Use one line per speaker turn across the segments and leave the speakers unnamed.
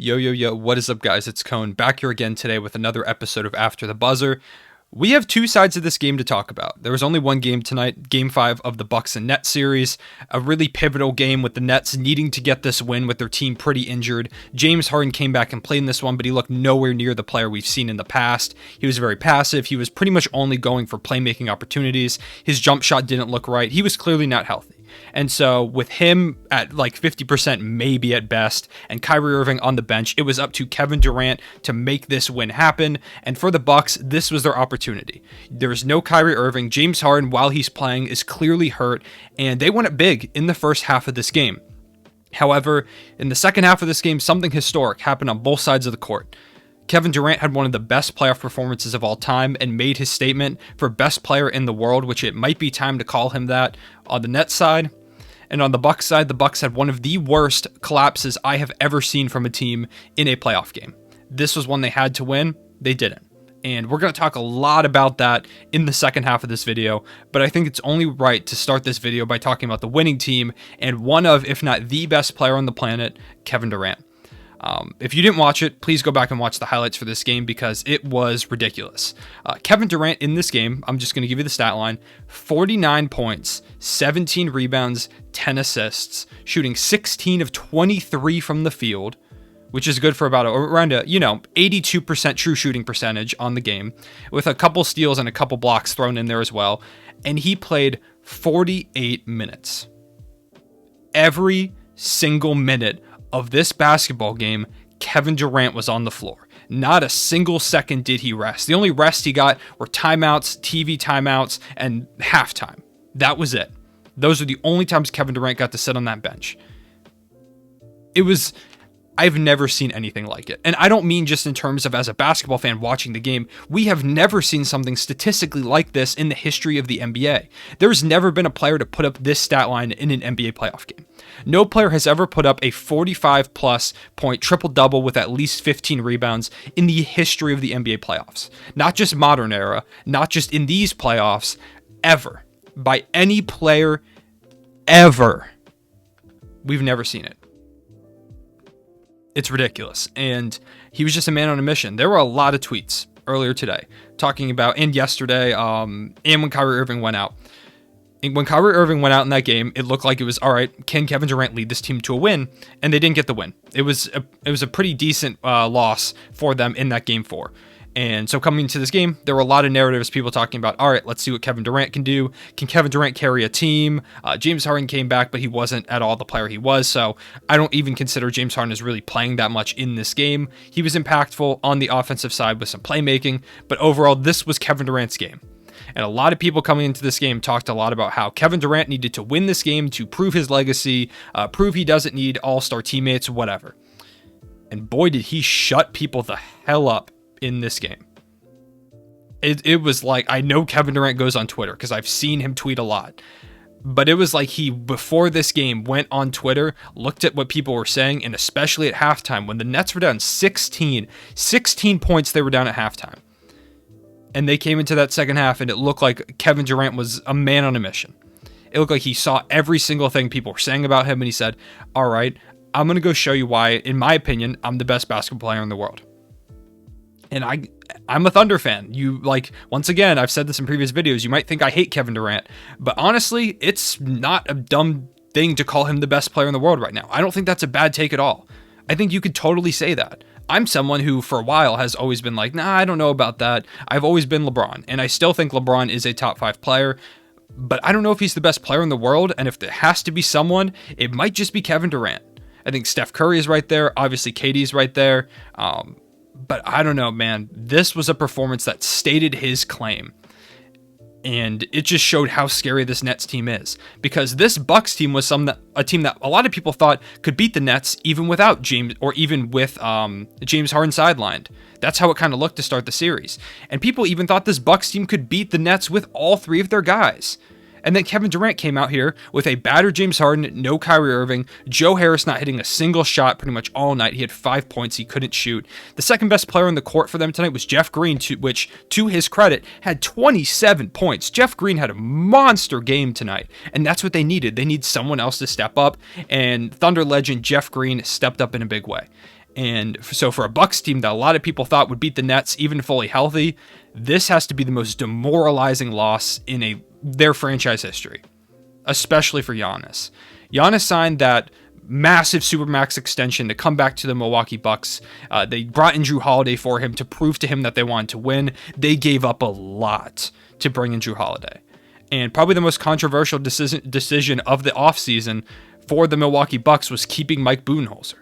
Yo, yo, yo, what is up, guys? It's Cone back here again today with another episode of After the Buzzer. We have two sides of this game to talk about. There was only one game tonight, Game 5 of the Bucks and Nets series, a really pivotal game with the Nets needing to get this win with their team pretty injured. James Harden came back and played in this one, but he looked nowhere near the player we've seen in the past. He was very passive. He was pretty much only going for playmaking opportunities. His jump shot didn't look right. He was clearly not healthy. And so with him at like 50% maybe at best, and Kyrie Irving on the bench, it was up to Kevin Durant to make this win happen. And for the Bucks, this was their opportunity. There is no Kyrie Irving. James Harden, while he's playing, is clearly hurt, and they won it big in the first half of this game. However, in the second half of this game, something historic happened on both sides of the court. Kevin Durant had one of the best playoff performances of all time and made his statement for best player in the world, which it might be time to call him that on the Nets side. And on the Bucks side, the Bucks had one of the worst collapses I have ever seen from a team in a playoff game. This was one they had to win. They didn't. And we're going to talk a lot about that in the second half of this video, but I think it's only right to start this video by talking about the winning team and one of, if not the best player on the planet, Kevin Durant. If you didn't watch it, please go back and watch the highlights for this game because it was ridiculous. Kevin Durant in this game, I'm just going to give you the stat line, 49 points, 17 rebounds, 10 assists, shooting 16 of 23 from the field, which is good for about around a 82% true shooting percentage on the game, with a couple steals and a couple blocks thrown in there as well. And he played 48 minutes. Every single minute of this basketball game, Kevin Durant was on the floor. Not a single second did he rest. The only rest he got were timeouts, TV timeouts, and halftime. That was it. Those are the only times Kevin Durant got to sit on that bench. I've never seen anything like it. And I don't mean just in terms of as a basketball fan watching the game. We have never seen something statistically like this in the history of the NBA. There's never been a player to put up this stat line in an NBA playoff game. No player has ever put up a 45-plus point triple-double with at least 15 rebounds in the history of the NBA playoffs. Not just modern era, not just in these playoffs, ever. By any player, ever. We've never seen it. It's ridiculous. And he was just a man on a mission. There were a lot of tweets earlier today talking about, and yesterday, and when Kyrie Irving went out. And when Kyrie Irving went out in that game, it looked like it was, all right, can Kevin Durant lead this team to a win? And they didn't get the win. It was a pretty decent loss for them in that game 4. And so coming into this game, there were a lot of narratives, people talking about, all right, let's see what Kevin Durant can do. Can Kevin Durant carry a team? James Harden came back, but he wasn't at all the player he was. So I don't even consider James Harden as really playing that much in this game. He was impactful on the offensive side with some playmaking, but overall, this was Kevin Durant's game. And a lot of people coming into this game talked a lot about how Kevin Durant needed to win this game to prove his legacy, prove he doesn't need all-star teammates, whatever. And boy, did he shut people the hell up in this game. It was like, I know Kevin Durant goes on Twitter because I've seen him tweet a lot, but it was like he, before this game, went on Twitter, looked at what people were saying, and especially at halftime, when the Nets were down 16 points they were down at halftime. And they came into that second half, and it looked like Kevin Durant was a man on a mission. It looked like he saw every single thing people were saying about him, and he said, all right, I'm going to go show you why, in my opinion, I'm the best basketball player in the world. And I'm a Thunder fan. Once again, I've said this in previous videos, you might think I hate Kevin Durant, but honestly, it's not a dumb thing to call him the best player in the world right now. I don't think that's a bad take at all. I think you could totally say that. I'm someone who, for a while, has always been like, nah, I don't know about that. I've always been LeBron, and I still think LeBron is a top 5 player, but I don't know if he's the best player in the world, and if there has to be someone, it might just be Kevin Durant. I think Steph Curry is right there. Obviously, KD's right there. But I don't know, man. This was a performance that stated his claim. And it just showed how scary this Nets team is. Because this Bucks team was a team that a lot of people thought could beat the Nets even without James, or even with James Harden sidelined. That's how it kind of looked to start the series. And people even thought this Bucks team could beat the Nets with all 3 of their guys. And then Kevin Durant came out here with a battered James Harden, no Kyrie Irving, Joe Harris not hitting a single shot pretty much all night. He had 5 points. He couldn't shoot. The second best player on the court for them tonight was Jeff Green, which, to his credit, had 27 points. Jeff Green had a monster game tonight, and that's what they needed. They need someone else to step up, and Thunder legend Jeff Green stepped up in a big way. And so for a Bucks team that a lot of people thought would beat the Nets even fully healthy, this has to be the most demoralizing loss in their franchise history, especially for Giannis. Giannis signed that massive Supermax extension to come back to the Milwaukee Bucks. They brought in Jrue Holiday for him to prove to him that they wanted to win. They gave up a lot to bring in Jrue Holiday. And probably the most controversial decision of the offseason for the Milwaukee Bucks was keeping Mike Budenholzer.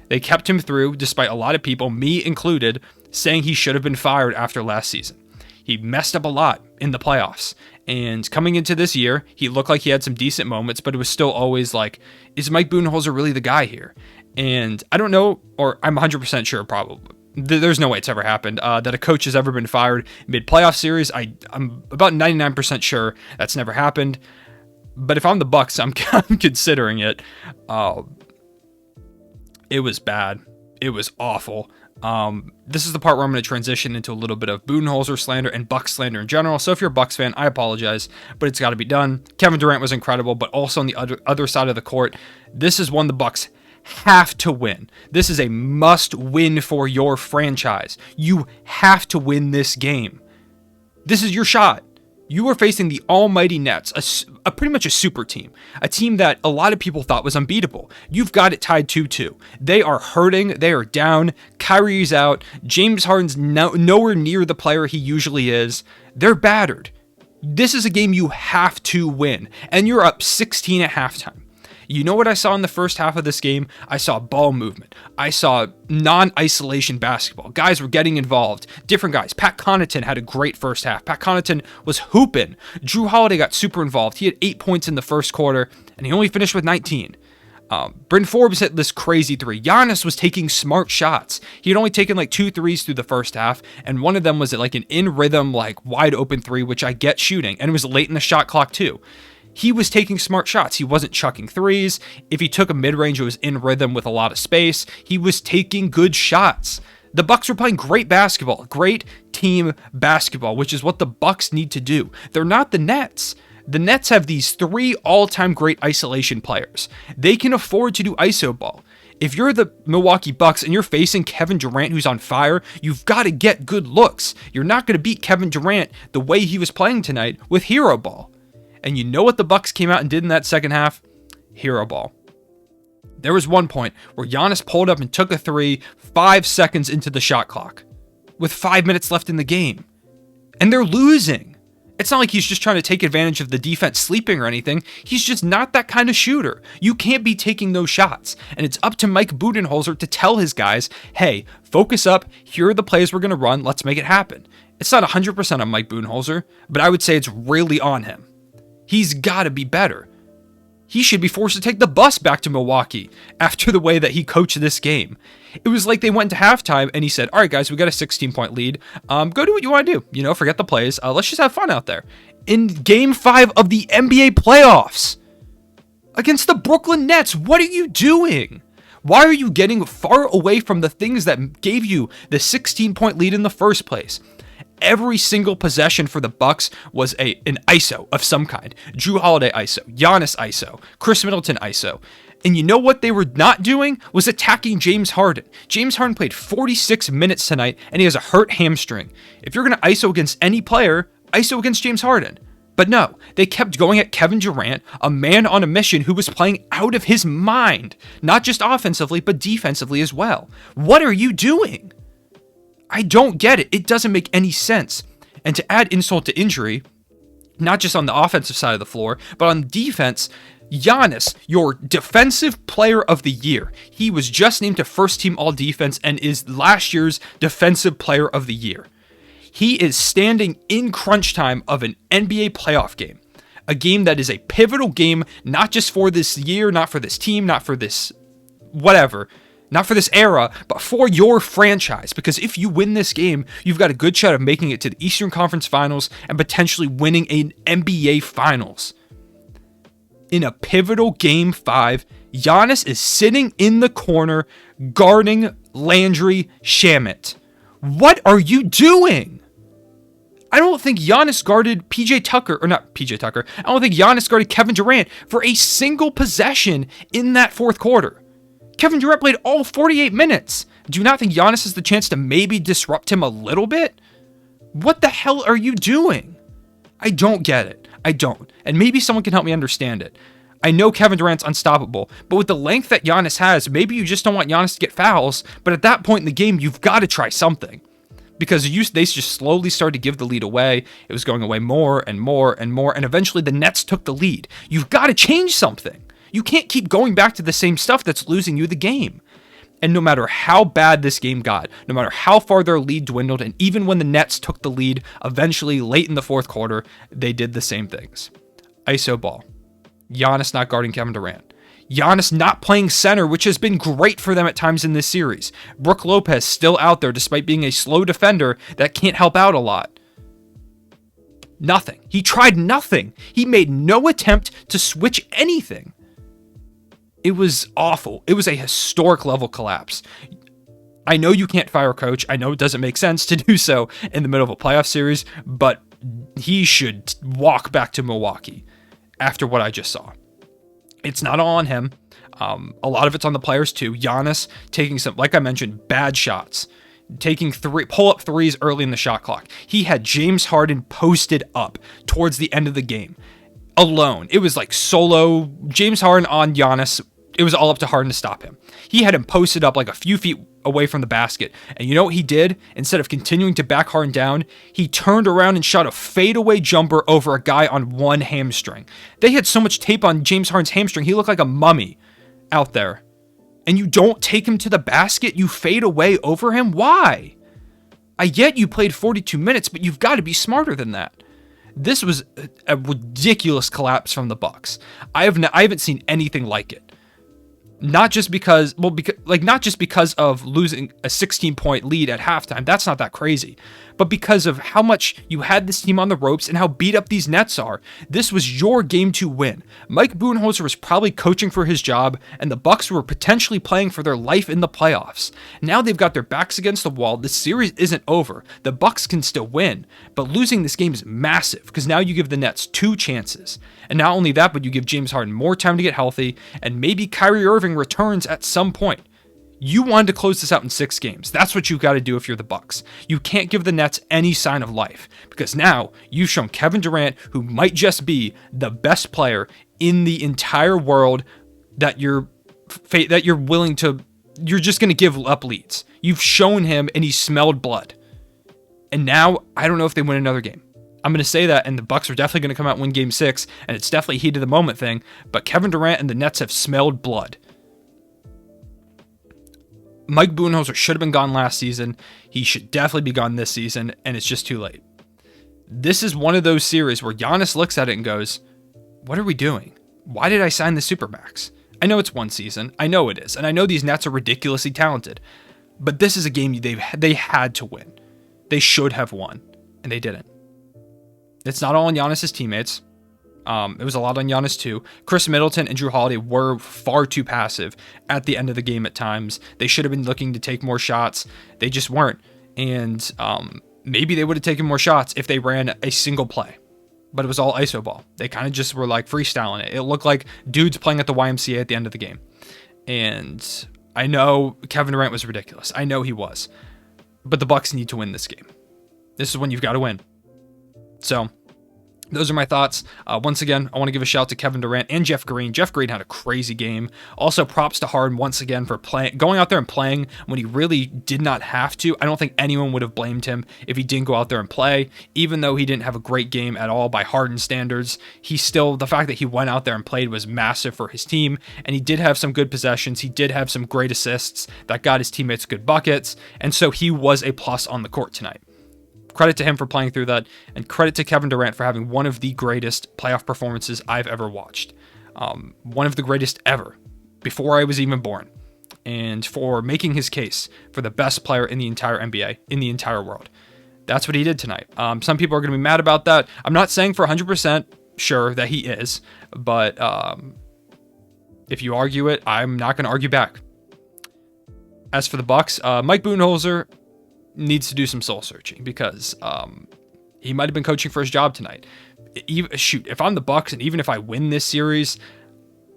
They kept him through, despite a lot of people, me included, saying he should have been fired after last season. He messed up a lot in the playoffs. And coming into this year, he looked like he had some decent moments, but it was still always like, is Mike Budenholzer really the guy here? And I don't know, or I'm 100% sure probably. There's no way it's ever happened, that a coach has ever been fired mid-playoff series. I'm about 99% sure that's never happened. But if I'm the Bucks, I'm considering it. It was bad. It was awful. This is the part where I'm going to transition into a little bit of Budenholzer slander and Bucks slander in general. So if you're a Bucks fan, I apologize, but it's got to be done. Kevin Durant was incredible, but also on the other side of the court, this is one the Bucks have to win. This is a must win for your franchise. You have to win this game. This is your shot. You are facing the almighty Nets, a pretty much a super team, a team that a lot of people thought was unbeatable. You've got it tied 2-2. They are hurting. They are down. Kyrie's out. James Harden's nowhere near the player he usually is. They're battered. This is a game you have to win, and you're up 16 at halftime. You know what I saw in the first half of this game? I saw ball movement. I saw non-isolation basketball. Guys were getting involved. Different guys. Pat Connaughton had a great first half. Pat Connaughton was hooping. Jrue Holiday got super involved. He had 8 points in the first quarter, and he only finished with 19. Bryn Forbes hit this crazy three. Giannis was taking smart shots. He had only taken like 2 threes through the first half, and one of them was like an in-rhythm, like wide open three, which I get shooting, and it was late in the shot clock too. He was taking smart shots. He wasn't chucking threes. If he took a mid-range, it was in rhythm with a lot of space. He was taking good shots. The Bucks were playing great basketball, great team basketball, which is what the Bucks need to do. They're not the Nets. The Nets have these 3 all-time great isolation players. They can afford to do iso ball. If you're the Milwaukee Bucks and you're facing Kevin Durant, who's on fire, you've got to get good looks. You're not going to beat Kevin Durant the way he was playing tonight with hero ball. And you know what the Bucks came out and did in that second half? Hero ball. There was one point where Giannis pulled up and took a 3 5 seconds into the shot clock with 5 minutes left in the game. And they're losing. It's not like he's just trying to take advantage of the defense sleeping or anything. He's just not that kind of shooter. You can't be taking those shots. And it's up to Mike Budenholzer to tell his guys, hey, focus up. Here are the plays we're going to run. Let's make it happen. It's not 100% on Mike Budenholzer, but I would say it's really on him. He's got to be better. He should be forced to take the bus back to Milwaukee after the way that he coached this game. It was like they went to halftime and he said, all right, guys, we got a 16-point lead. Go do what you want to do. Forget the plays. Let's just have fun out there. In Game 5 of the NBA playoffs against the Brooklyn Nets, what are you doing? Why are you getting far away from the things that gave you the 16-point lead in the first place? Every single possession for the Bucks was an ISO of some kind. Jrue Holiday ISO, Giannis ISO, Chris Middleton ISO. And you know what they were not doing? Was attacking James Harden. James Harden played 46 minutes tonight, and he has a hurt hamstring. If you're going to ISO against any player, ISO against James Harden. But no, they kept going at Kevin Durant, a man on a mission who was playing out of his mind. Not just offensively, but defensively as well. What are you doing? I don't get it. It doesn't make any sense. And to add insult to injury, not just on the offensive side of the floor, but on defense, Giannis, your defensive player of the year. He was just named to first team all defense and is last year's defensive player of the year. He is standing in crunch time of an NBA playoff game. A game that is a pivotal game, not just for this year, not for this team, not for this whatever. Not for this era, but for your franchise. Because if you win this game, you've got a good shot of making it to the Eastern Conference Finals and potentially winning an NBA Finals. In a pivotal Game 5, Giannis is sitting in the corner guarding Landry Shamet. What are you doing? I don't think Giannis guarded I don't think Giannis guarded Kevin Durant for a single possession in that fourth quarter. Kevin Durant played all 48 minutes. Do you not think Giannis has the chance to maybe disrupt him a little bit? What the hell are you doing? I don't get it. I don't. And maybe someone can help me understand it. I know Kevin Durant's unstoppable, but with the length that Giannis has, maybe you just don't want Giannis to get fouls, but at that point in the game, you've got to try something. Because they just slowly started to give the lead away. It was going away more and more and more, and eventually the Nets took the lead. You've got to change something. You can't keep going back to the same stuff that's losing you the game. And no matter how bad this game got, no matter how far their lead dwindled, and even when the Nets took the lead, eventually late in the fourth quarter, they did the same things. ISO ball. Giannis not guarding Kevin Durant. Giannis not playing center, which has been great for them at times in this series. Brook Lopez still out there despite being a slow defender that can't help out a lot. Nothing. He tried nothing. He made no attempt to switch anything. It was awful. It was a historic level collapse. I know you can't fire a coach. I know it doesn't make sense to do so in the middle of a playoff series, but he should walk back to Milwaukee after what I just saw. It's not all on him. A lot of it's on the players too. Giannis taking some, like I mentioned, bad shots. Taking pull-up threes early in the shot clock. He had James Harden posted up towards the end of the game. Alone. It was like solo James Harden on Giannis. It was all up to Harden to stop him. He had him posted up like a few feet away from the basket. And you know what he did? Instead of continuing to back Harden down, he turned around and shot a fadeaway jumper over a guy on one hamstring. They had so much tape on James Harden's hamstring, he looked like a mummy out there. And you don't take him to the basket, you fade away over him? Why? I get you played 42 minutes, but you've got to be smarter than that. This was a ridiculous collapse from the Bucks. I haven't seen anything like it. Not just because of losing a 16-point lead at halftime. That's not that crazy. But because of how much you had this team on the ropes and how beat up these Nets are. This was your game to win. Mike Budenholzer was probably coaching for his job, and the Bucks were potentially playing for their life in the playoffs. Now they've got their backs against the wall. The series isn't over. The Bucks can still win, but losing this game is massive because now you give the Nets 2 chances. And not only that, but you give James Harden more time to get healthy, and maybe Kyrie Irving returns at some point. You wanted to close this out in 6 games. That's what you've got to do if you're the Bucks. You can't give the Nets any sign of life because now you've shown Kevin Durant, who might just be the best player in the entire world, that you're willing to, you're just going to give up leads. You've shown him, and he smelled blood. And now I don't know if they win another game. I'm going to say that, and the Bucks are definitely going to come out and win Game 6, and it's definitely a heat of the moment thing. But Kevin Durant and the Nets have smelled blood. Mike Budenholzer should have been gone last season. He should definitely be gone this season, and it's just too late. This is one of those series where Giannis looks at it and goes, what are we doing? Why did I sign the Supermax? I know it's one season. I know it is. And I know these Nets are ridiculously talented. But this is a game they had to win. They should have won, and they didn't. It's not all on Giannis' teammates. It was a lot on Giannis too. Chris Middleton and Jrue Holiday were far too passive at the end of the game at times. They should have been looking to take more shots. They just weren't. And maybe they would have taken more shots if they ran a single play. But it was all ISO ball. They kind of just were like freestyling it. It looked like dudes playing at the YMCA at the end of the game. And I know Kevin Durant was ridiculous. I know he was. But the Bucks need to win this game. This is when you've got to win. So those are my thoughts. Once again, I want to give a shout out to Kevin Durant and Jeff Green. Jeff Green had a crazy game. Also, props to Harden once again for going out there and playing when he really did not have to. I don't think anyone would have blamed him if he didn't go out there and play. Even though he didn't have a great game at all by Harden standards, the fact that he went out there and played was massive for his team. And he did have some good possessions. He did have some great assists that got his teammates good buckets. And so he was a plus on the court tonight. Credit to him for playing through that, and credit to Kevin Durant for having one of the greatest playoff performances I've ever watched. One of the greatest ever, before I was even born, and for making his case for the best player in the entire NBA, in the entire world. That's what he did tonight. Some people are going to be mad about that. I'm not saying for 100% sure that he is, but if you argue it, I'm not going to argue back. As for the Bucks, Mike Budenholzer needs to do some soul searching because he might have been coaching for his job tonight. If I'm the Bucks and even if I win this series,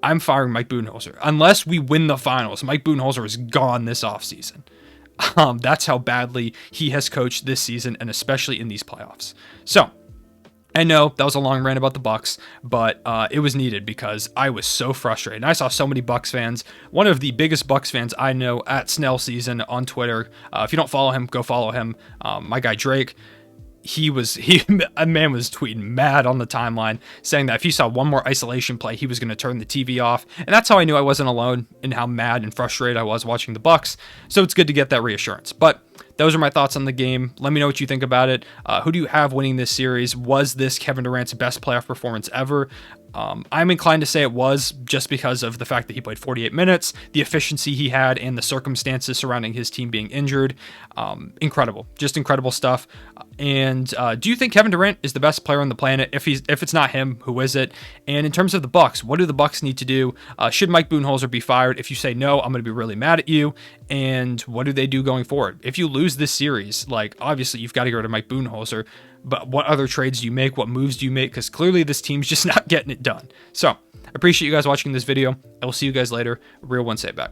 I'm firing Mike Budenholzer. Unless we win the finals, Mike Budenholzer is gone this offseason. That's how badly he has coached this season, and especially in these playoffs. So, I know that was a long rant about the Bucks, but it was needed because I was so frustrated. And I saw so many Bucks fans. One of the biggest Bucks fans I know, at Snell Season on Twitter. If you don't follow him, go follow him. My guy Drake. A man was tweeting mad on the timeline, saying that if he saw one more isolation play, he was going to turn the TV off. And that's how I knew I wasn't alone in how mad and frustrated I was watching the Bucks. So it's good to get that reassurance. But those are my thoughts on the game. Let me know what you think about it. Who do you have winning this series? Was this Kevin Durant's best playoff performance ever? I'm inclined to say it was, just because of the fact that he played 48 minutes, the efficiency he had, and the circumstances surrounding his team being injured. Incredible. Just incredible stuff. And do you think Kevin Durant is the best player on the planet? If it's not him, who is it? And in terms of the Bucks, what do the Bucks need to do? Should Mike Budenholzer be fired? If you say no, I'm going to be really mad at you. And what do they do going forward? If you lose this series, like, obviously you've got to get rid of Mike Budenholzer, but what other trades do you make? What moves do you make? Because clearly this team's just not getting it done. So I appreciate you guys watching this video. I will see you guys later. Real One Say It Back.